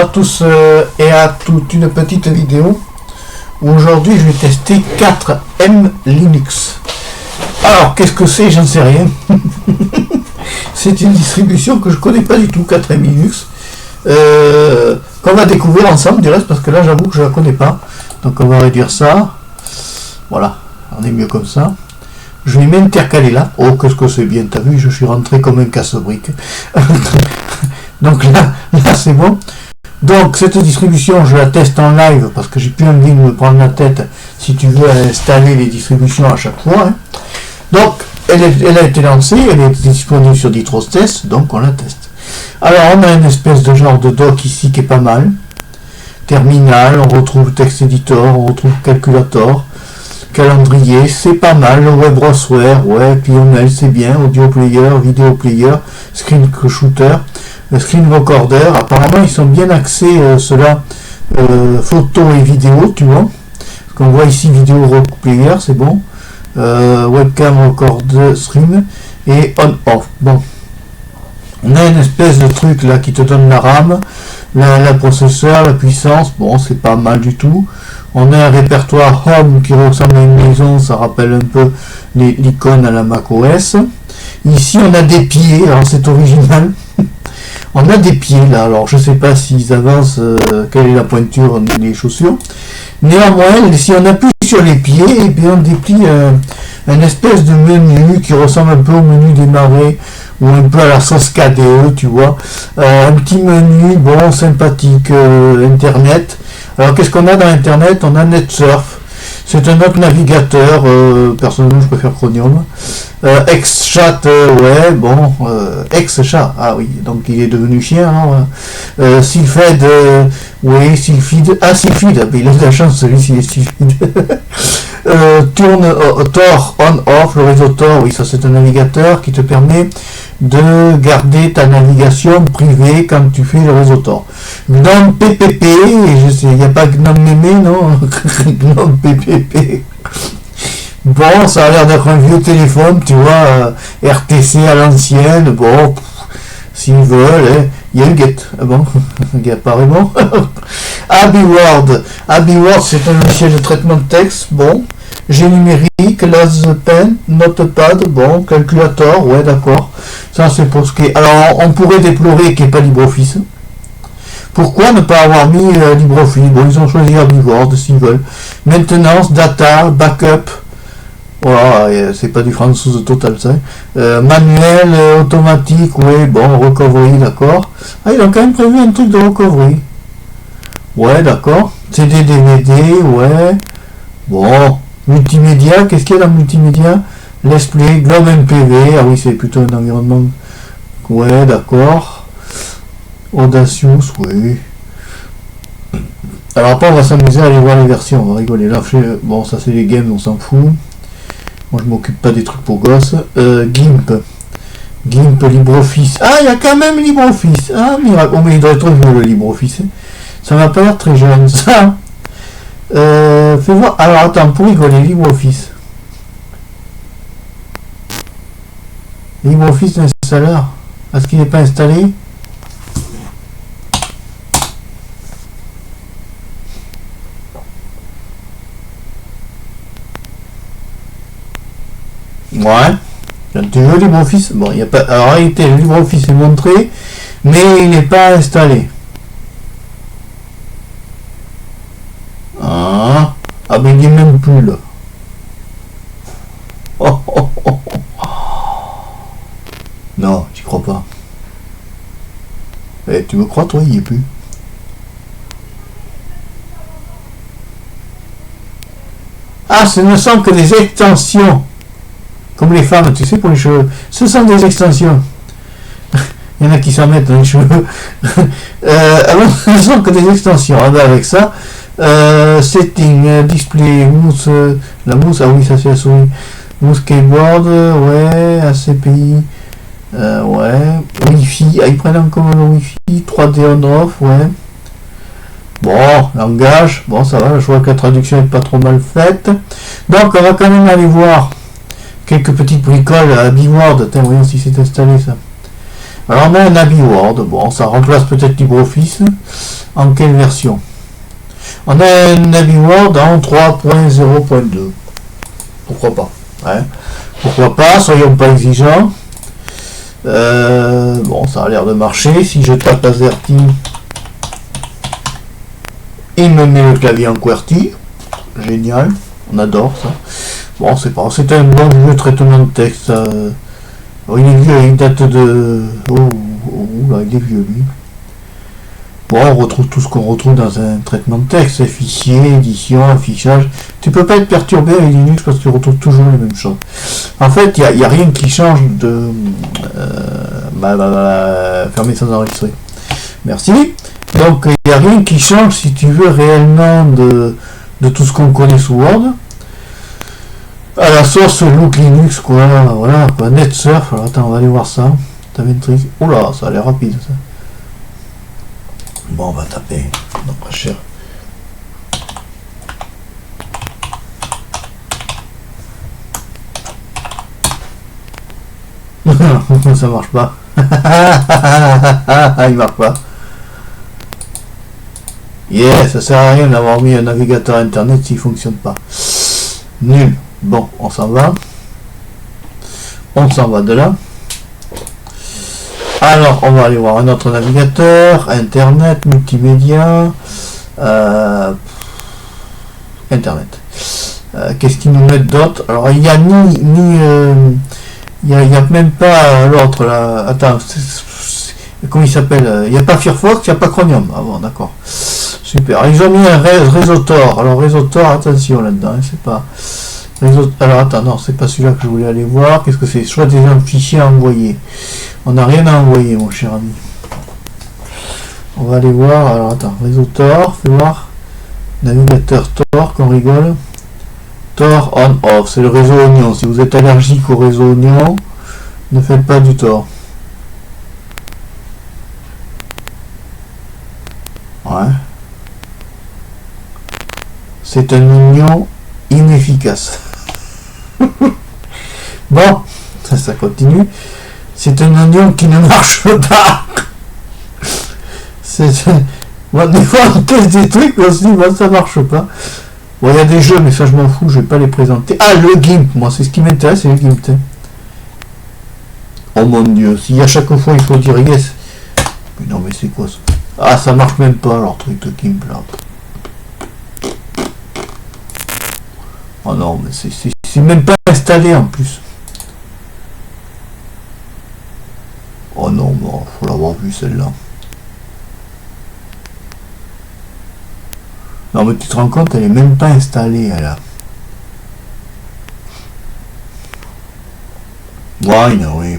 à tous et à toute une petite vidéo où aujourd'hui je vais tester 4M Linux. Alors qu'est-ce que c'est? J'en sais rien. C'est une distribution que je connais pas du tout, 4M Linux, qu'on va découvrir ensemble du reste, parce que là j'avoue que je la connais pas. Donc on va réduire ça, voilà, on est mieux comme ça. Je vais m'intercaler là. Oh, qu'est-ce que c'est bien, t'as vu, je suis rentré comme un casse-brique. Donc là c'est bon. Donc cette distribution, je la teste en live parce que j'ai plus envie de me prendre la tête si tu veux installer les distributions à chaque fois. Hein. Donc elle a été lancée, elle est disponible sur Ditrostest, donc on la teste. Alors on a une espèce de genre de doc ici qui est pas mal. Terminal, on retrouve Text Editor, on retrouve Calculator, calendrier, c'est pas mal, le web browser, ouais, PNL c'est bien, audio player, vidéo player, screen shooter, screen recorder, apparemment ils sont bien axés ceux-là, photo et vidéo, tu vois, ce qu'on voit ici, vidéo player, c'est bon, webcam recorder, stream, et on-off, bon. On a une espèce de truc là qui te donne la RAM, la processeur, la puissance, bon c'est pas mal du tout. On a un répertoire Home qui ressemble à une maison, ça rappelle un peu l'icône à la macOS. Ici on a des pieds, alors c'est original. On a des pieds là, alors je sais pas s'ils avancent, quelle est la pointure des chaussures. Néanmoins, si on appuie sur les pieds, et bien on déplie un espèce de menu qui ressemble un peu au menu démarrer, ou un peu à la sauce KDE, tu vois. Un petit menu, bon, sympathique, Internet. Alors qu'est-ce qu'on a dans Internet? On a NetSurf. C'est un autre navigateur, personnellement je préfère Chromium. Xchat, ouais, bon, Xchat, ah oui, donc il est devenu chien, hein. Sylphid, oui, Sylphid, ah Sylphid, il a de la chance celui-ci, est Sylphid. Tor on-off, le réseau Tor, oui, ça c'est un navigateur qui te permet de garder ta navigation privée quand tu fais le réseau Tor. GNOME PPP, je sais, il n'y a pas GNOME Mémé, non? GNOME PPP. Bon, ça a l'air d'être un vieux téléphone, tu vois, RTC à l'ancienne, bon, s'ils veulent, il y a un get, ah bon, il n'y a pas vraiment. AbiWord, c'est un logiciel de traitement de texte, bon. G-numérique, LaserPen, Notepad, bon, Calculator, ouais d'accord. Ça c'est pour ce qui est. Alors on pourrait déplorer qu'il n'y ait pas LibreOffice. Pourquoi ne pas avoir mis LibreOffice? Bon, ils ont choisi AbiWord s'ils veulent. Maintenance, data, backup. Voilà, c'est pas du français total ça. Manuel, automatique, ouais, bon, recovery, d'accord. Ah, ils ont quand même prévu un truc de recovery. Ouais, d'accord. CD, DVD, ouais. Bon. Multimédia, qu'est-ce qu'il y a dans multimédia? Let's Play, Globe MPV, ah oui, c'est plutôt un environnement. Ouais, d'accord. Audacious, oui. Alors après, on va s'amuser à aller voir les versions, on va rigoler. Là, bon, ça c'est les games, on s'en fout. Moi, je m'occupe pas des trucs pour gosses. GIMP, LibreOffice. Ah, il y a quand même LibreOffice. Ah, miracle. Oh, mais il doit être vieux, le LibreOffice. Ça m'a pas l'air très jeune, ça. Fais voir. Alors attends, pour rigoler, LibreOffice. LibreOffice installeur. Est-ce qu'il n'est pas installé? Ouais. Tu veux LibreOffice? Bon, il n'y a pas. Alors, en réalité, le LibreOffice est montré, mais il n'est pas installé. Ah mais il n'y est même plus là. Oh. Non, j'y crois pas. Eh, tu me crois toi, il n'y est plus. Ah, ce ne sont que des extensions. Comme les femmes, tu sais, pour les cheveux. Ce sont des extensions. Il y en a qui s'en mettent dans les cheveux. Alors, ce ne sont que des extensions. Ah ben avec ça. Setting, display, mousse, la mousse, ah oui, ça c'est la souris. Mousse keyboard, ouais, ACPI, ouais, Wi-Fi, ah, ils prennent encore le Wi-Fi, 3D on-off, ouais. Bon, langage, bon, ça va, je vois que la traduction est pas trop mal faite. Donc, on va quand même aller voir quelques petites bricoles à AbiWord. Attends, voyons si c'est installé ça. Alors, on a un AbiWord, bon, ça remplace peut-être LibreOffice. En quelle version? On a un NaviWorld en 3.0.2. Pourquoi pas, hein? Pourquoi pas, soyons pas exigeants. Bon, ça a l'air de marcher. Si je tape AZERTY, il me met le clavier en QWERTY. Génial, on adore ça. Bon, c'est pas, c'est un bon vieux traitement de texte. Il est vieux, il date de... là, il est vieux, lui. Bon, on retrouve tout ce qu'on retrouve dans un traitement de texte, fichier, édition, affichage. Tu peux pas être perturbé avec Linux parce que tu retrouves toujours les mêmes choses. En fait, il n'y a rien qui change de... fermer sans enregistrer. Merci. Donc, il n'y a rien qui change, si tu veux, réellement de tout ce qu'on connaît sous Word. À la source Look Linux, quoi. Voilà, quoi. NetSurf. Alors, attends, on va aller voir ça. T'avais une trick. Oh là, ça a l'air rapide, ça. Bon, on va taper. Non, pas cher. Ça marche pas. Il marche pas. Yeah, ça sert à rien d'avoir mis un navigateur internet s'il fonctionne pas. Nul. Bon, on s'en va. On s'en va de là. Alors, on va aller voir un autre navigateur, internet, multimédia, internet. Qu'est-ce qu'ils nous mettent d'autre? Alors, il n'y a il y a même pas l'autre là. Attends, comment il s'appelle? Il n'y a pas Firefox, il n'y a pas Chromium. Ah bon, d'accord. Super. Ils ont mis un réseau Tor. Alors, réseau Tor, attention là-dedans, c'est pas. Alors attends, non, c'est pas celui-là que je voulais aller voir. Qu'est-ce que c'est? Soit des fichiers à envoyer. On n'a rien à envoyer, mon cher ami. On va aller voir. Alors attends, réseau Tor, fais voir. Navigateur Tor, qu'on rigole. Tor on-off, c'est le réseau oignon. Si vous êtes allergique au réseau oignon, ne faites pas du Tor. Ouais. C'est un oignon inefficace. Bon, ça continue. C'est un oignon qui ne marche pas. Bon, des fois on teste des trucs aussi, bon, ça marche pas. Bon, il y a des jeux, mais ça je m'en fous, je vais pas les présenter. Ah, le GIMP, moi c'est ce qui m'intéresse, c'est le GIMP. Oh mon dieu, si à chaque fois il faut dire yes. Mais non, mais c'est quoi ça? Ah, ça marche même pas leur truc de GIMP là. Oh non, mais c'est même pas installé en plus. Oh non, bon, faut l'avoir vu celle-là. Non mais tu te rends compte, elle est même pas installée, elle a. Ouais, non, oui.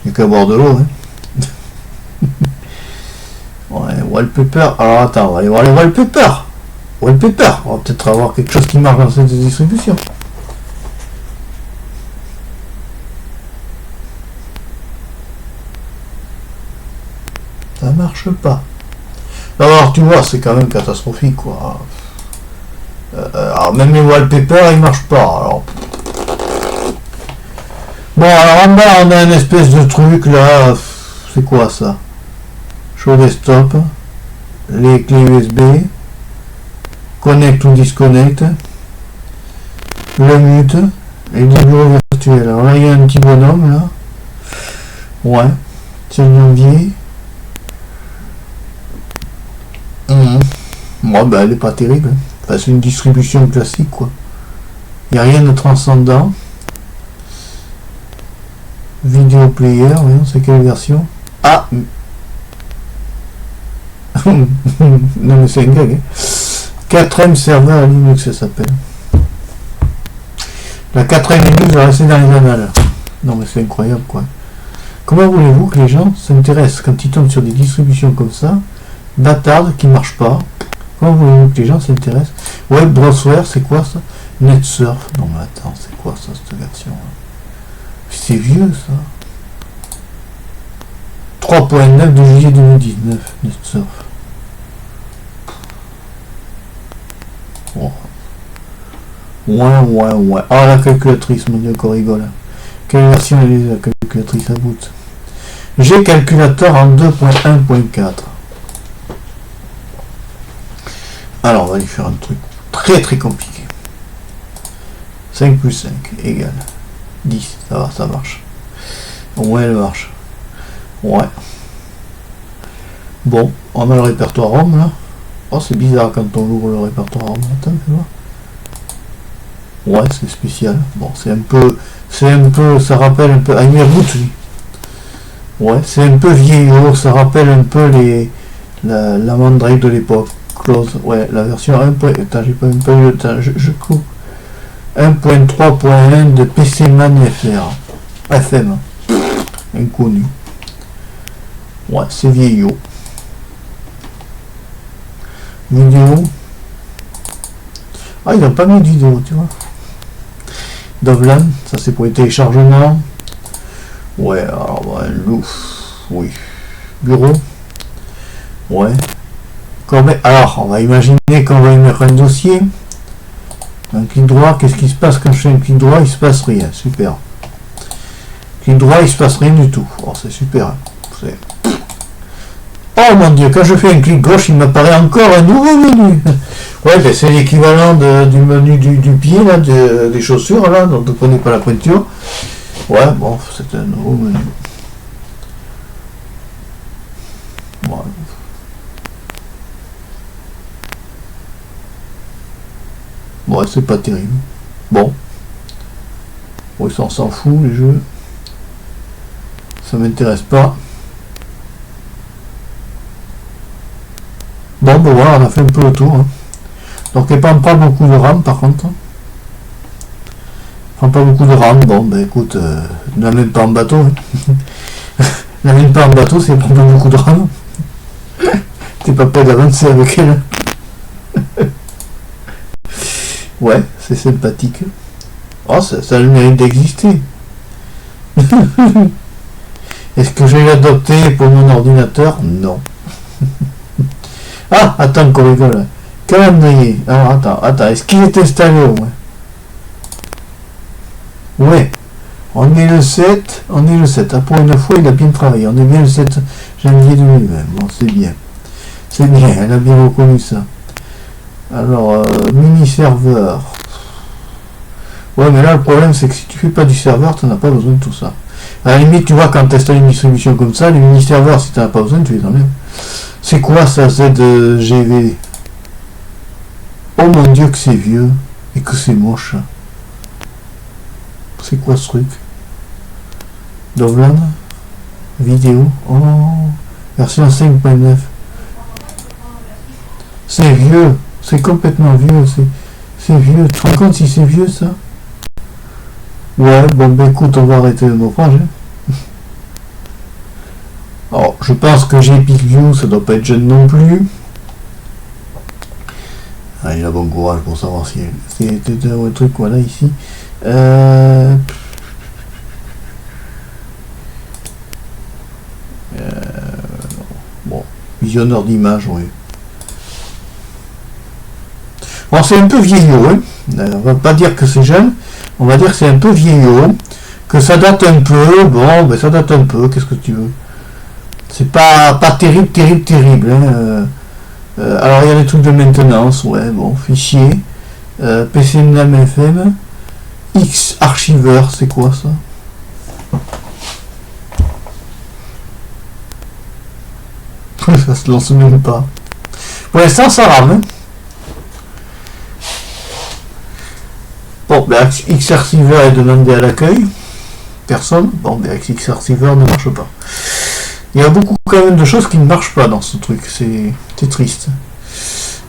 Il n'y a qu'à boire de l'eau, hein. Ouais, wallpaper. Alors attends, on va aller voir les wallpapers. Wallpaper, on va peut-être avoir quelque chose qui marche dans cette distribution. Ça marche pas. Alors tu vois, c'est quand même catastrophique, quoi. Alors même les wallpapers, ils marchent pas. Alors. Bon, alors en bas, on a une espèce de truc là. C'est quoi ça? Show desktop. Les clés USB. Connect ou disconnect. Le mute. Et les bureaux virtuels. Alors là, il y a un petit bonhomme là. Ouais. C'est janvier. Bon, ben, elle est pas terrible. Enfin, c'est une distribution classique, quoi. Il n'y a rien de transcendant. Vidéo player, voyons, c'est quelle version? Ah non, mais c'est une gag. 4ème serveur Linux, ça s'appelle. La 4ème Linux va rester dans les annales. Non, mais c'est incroyable, quoi. Comment voulez-vous que les gens s'intéressent quand ils tombent sur des distributions comme ça, bâtardes, qui ne marchent pas? Comment voulez-vous que les gens s'intéressent? Web browser, c'est quoi ça? NetSurf. Non, mais attends, c'est quoi ça, cette version? C'est vieux, ça. 3.9 de juillet 2019, NetSurf. Oh. Ouais. Ah, la calculatrice, mon dieu, qu'on rigole. Quelle version est la calculatrice à bout? J'ai calculateur en 2.1.4. Alors, on va lui faire un truc très très compliqué. 5 plus 5 égale 10. Ça va, ça marche. Au moins, elle marche. Ouais. Bon, on a le répertoire ROM là. Oh, c'est bizarre quand on ouvre le répertoire ROM. Attends, tu vois. Ouais, c'est spécial. Bon, c'est un peu, ça rappelle un peu. Ah, il y a bout, lui. Ouais, c'est un peu vieillot. Ça rappelle un peu la Mandrake de l'époque. Close. Ouais, la version 1. Attends, j'ai pas même pas eu le temps. Je coupe. 1.3.1 de PCman FR. FM. Inconnu. Ouais, c'est vieillot. Vidéo. Ah, ils n'ont pas mis de vidéo, tu vois. Dovlan, ça c'est pour les téléchargements. Ouais, alors, ouais, louf. Oui. Bureau. Ouais. Alors, on va imaginer qu'on va y mettre un dossier. Un clic droit, qu'est-ce qui se passe quand je fais un clic droit? Il se passe rien, super. Clic droit, il se passe rien du tout. Oh, c'est super. Oh mon dieu, quand je fais un clic gauche, il m'apparaît encore un nouveau menu. Ouais, ben c'est l'équivalent du menu du pied, là, des chaussures, là, dont on ne connaît pas la pointure. Ouais, bon, c'est un nouveau menu. Voilà. Ouais, c'est pas terrible. Bon. Oui, ça, on s'en fout, les jeux. Ça m'intéresse pas. Bon, ben voilà, on a fait un peu le tour. Hein. Donc, elle prend pas beaucoup de RAM, par contre. Elle prend pas beaucoup de RAM. Bon, ben écoute, ne la mets pas en bateau. Hein. Ne la mets pas en bateau, c'est prend pas beaucoup de RAM. T'es pas prêt d'avancer avec elle. Ouais, c'est sympathique. Oh, ça a le mérite d'exister. Est-ce que je vais l'adopter pour mon ordinateur? Non. Ah, attends qu'on rigole. Calendrier. Alors, attends, est-ce qu'il est installé au moins? Ouais. On est le 7. Ah, pour une fois, il a bien travaillé. On est bien le 7 janvier 2020. Bon, c'est bien. C'est bien, elle a bien reconnu ça. Alors, mini-serveur. Ouais, mais là, le problème, c'est que si tu fais pas du serveur, tu n'as pas besoin de tout ça. À la limite, tu vois, quand tu installes une distribution comme ça, les mini-serveurs, si tu n'as pas besoin, tu les enlèves. C'est quoi ça, ZGV? Oh mon dieu, que c'est vieux. Et que c'est moche. C'est quoi ce truc? Dovlan? Vidéo? Oh, version 5.9. C'est vieux. C'est complètement vieux. C'est vieux. Tu te rends compte si c'est vieux, ça? Ouais, bon, ben écoute, on va arrêter le naufrage. Hein. Alors, je pense que j'ai Epic View, ça doit pas être jeune non plus. Ah, il a bon courage pour savoir si c'était un truc, voilà, ici. Bon, visionneur d'image, oui. Bon, c'est un peu vieillot, hein. On va pas dire que c'est jeune, on va dire que c'est un peu vieillot, que ça date un peu, bon, ben ça date un peu, qu'est-ce que tu veux. C'est pas terrible, hein. Alors il y a des trucs de maintenance, ouais, bon, fichier, PC NAM FM, X archiveur, c'est quoi ça? Ça se lance même pas. Pour l'instant ça rame, hein. Bon, ben X-Archiver est demandé à l'accueil. Personne. Bon, ben X-Archiver ne marche pas. Il y a beaucoup quand même de choses qui ne marchent pas dans ce truc. C'est triste.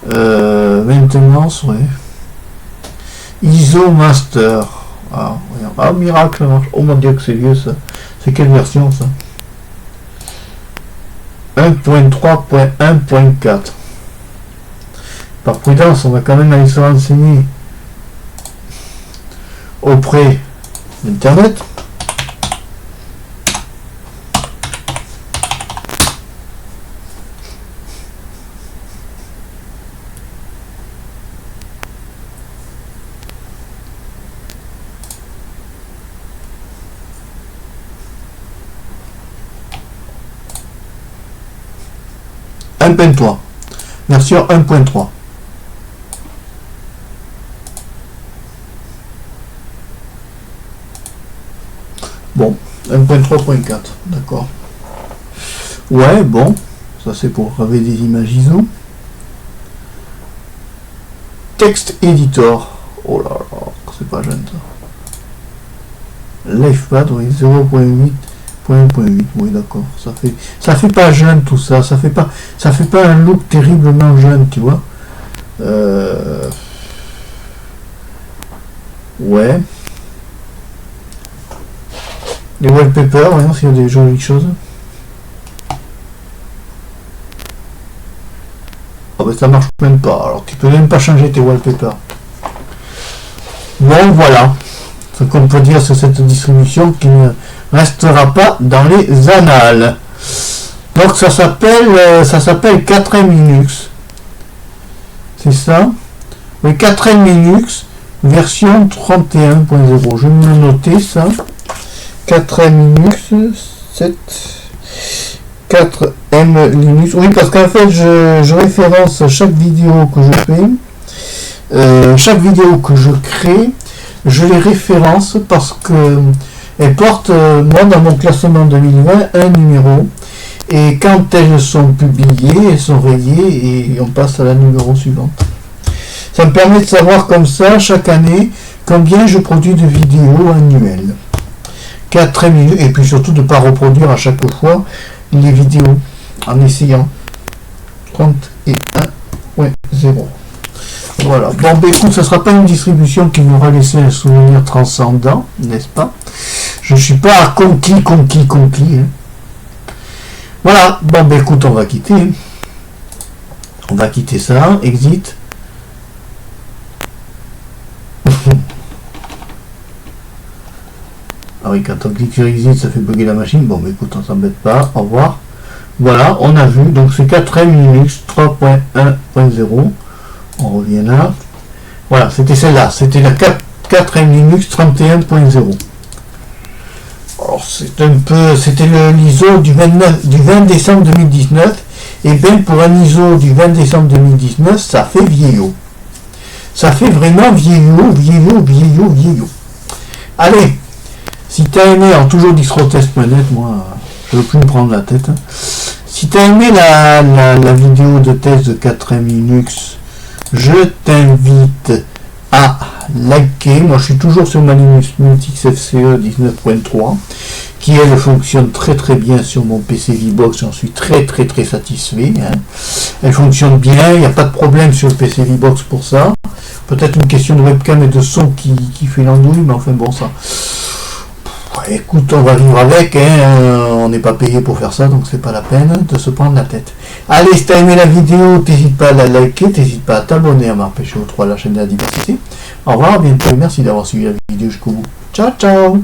Maintenance, ouais. ISO Master. Ah, miracle, ça marche. Oh mon dieu que c'est vieux ça. C'est quelle version ça? 1.3.1.4. Par prudence, on va quand même aller se renseigner auprès d'Internet. 1.3. Version 1.3. Bon, 1.3.4, d'accord. Ouais, bon, ça c'est pour graver des images ISO. Text Editor. Oh là là, c'est pas jeune ça. LivePad, oui, 0.8.8, oui d'accord. Ça fait pas jeune tout ça, ça fait pas un look terriblement jeune, tu vois. Ouais. Les wallpapers, voyons s'il y a des jolies choses. Oh ben ça marche même pas, alors tu peux même pas changer tes wallpapers. Bon voilà, ce qu'on peut dire sur cette distribution qui ne restera pas dans les annales. Donc ça s'appelle 4M Linux. C'est ça? Oui, 4M Linux, version 31.0. Je vais me noter ça. 4M Linux 7 4M Linux. Oui, parce qu'en fait je référence chaque vidéo que je fais, chaque vidéo que je crée, je les référence parce que elles portent, moi dans mon classement 2020, un numéro, et quand elles sont publiées, elles sont rayées et on passe à la numéro suivante. Ça me permet de savoir comme ça chaque année combien je produis de vidéos annuelles. 4 minutes, et puis surtout de ne pas reproduire à chaque fois les vidéos en essayant. 31.0. Voilà. Bon, ben écoute, ça ne sera pas une distribution qui m'aura laissé un souvenir transcendant, n'est-ce pas? Je ne suis pas conquis. Hein. Voilà. Bon, ben écoute, on va quitter. On va quitter ça. Exit. Ah oui, quand on clique sur Exit, ça fait bugger la machine. Bon, mais écoute, on s'embête pas. Au revoir. Voilà, on a vu. Donc, c'est 4M Linux 3.1.0. On revient là. Voilà, c'était celle-là. C'était la 4M Linux 31.0. Alors, c'était l'ISO du 20 décembre 2019. Et bien, pour un ISO du 20 décembre 2019, ça fait vieillot. Ça fait vraiment vieillot. Allez! Si tu as aimé, alors toujours distrotest.net, moi je ne veux plus me prendre la tête. Hein. Si tu as aimé la vidéo de test de 4M Linux, je t'invite à liker. Moi je suis toujours sur ma Linux Multix FCE 19.3 qui elle fonctionne très bien sur mon PC VBox, j'en suis très satisfait. Hein. Elle fonctionne bien, il n'y a pas de problème sur le PC VBox pour ça. Peut-être une question de webcam et de son qui fait l'andouille, mais enfin bon ça. Écoute, on va vivre avec, hein. On n'est pas payé pour faire ça, donc c'est pas la peine de se prendre la tête. Allez, si t'as aimé la vidéo, n'hésite pas à la liker, n'hésite pas à t'abonner à Marpécho 3, la chaîne de la diversité. Au revoir, à bientôt et merci d'avoir suivi la vidéo jusqu'au bout. Ciao